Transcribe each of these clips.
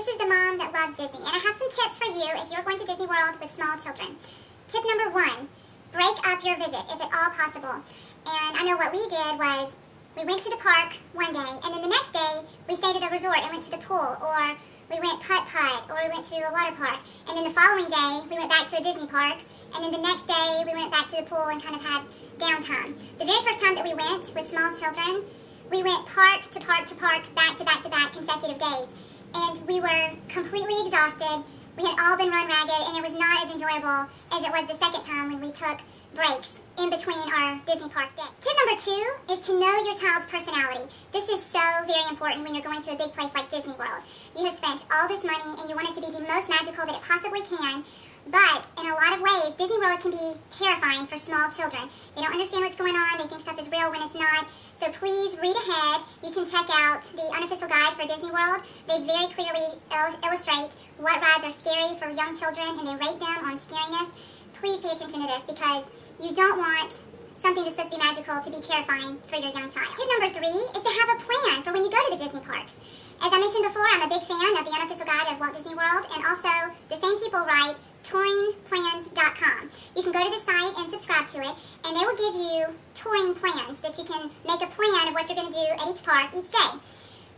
This is the mom that loves Disney, and I have some tips for you if you're going to Disney World with small children. Tip number 1, break up your visit if at all possible. And I know what we did was we went to the park one day, and then the next day we stayed at the resort and went to the pool, or we went putt-putt, or we went to a water park. And then the following day we went back to a Disney park, and then the next day we went back to the pool and kind of had downtime. The very first time that we went with small children, we went park to park to park, back to back to back, consecutive days. And we were completely exhausted. We had all been run ragged, and it was not as enjoyable as it was the second time when we took breaks in between our Disney park day. Tip number 2 is to know your child's personality. This is so very important when you're going to a big place like Disney World. You have spent all this money and you want it to be the most magical that it possibly can, but in a lot of ways, Disney World can be terrifying for small children. They don't understand what's going on, they think stuff is real when it's not. So please read ahead. You can check out the unofficial guide for Disney World. They very clearly illustrate what rides are scary for young children, and they rate them on scariness. Please pay attention to this, because you don't want something that's supposed to be magical to be terrifying for your young child. Tip number 3 is to have a plan for when you go to the Disney parks. As I mentioned before, I'm a big fan of the unofficial guide of Walt Disney World, and also the same people write touringplans.com. You can go to the site and subscribe to it, and they will give you touring plans that you can make a plan of what you're going to do at each park each day.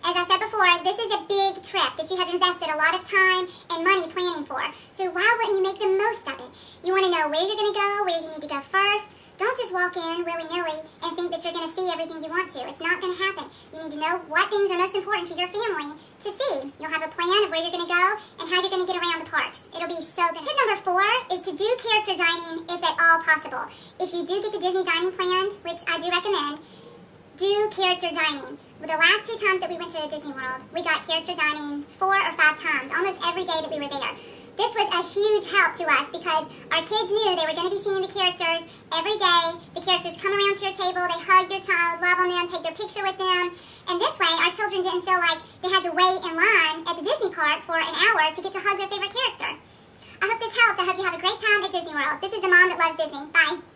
As I said before, this is a big trip that you have invested a lot of time and money planning for. So why wouldn't you make the most of it? You want to know where you're going to go, where you need to go first. Don't just walk in willy-nilly and think that you're going to see everything you want to. It's not going to happen. You need to know what things are most important to your family to see. You'll have a plan of where you're going to go and how you're going to get around the parks. It'll be so good. Tip number 4 is to do character dining if at all possible. If you do get the Disney dining planned, which I do recommend, do character dining. Well, the last 2 times that we went to Disney World, we got character dining 4 or 5 times, almost every day that we were there. This was a huge help to us because our kids knew they were going to be seeing the characters every day. The characters come around to your table, they hug your child, love on them, take their picture with them. And this way, our children didn't feel like they had to wait in line at the Disney park for an hour to get to hug their favorite character. I hope this helped. I hope you have a great time at Disney World. This is the mom that loves Disney. Bye.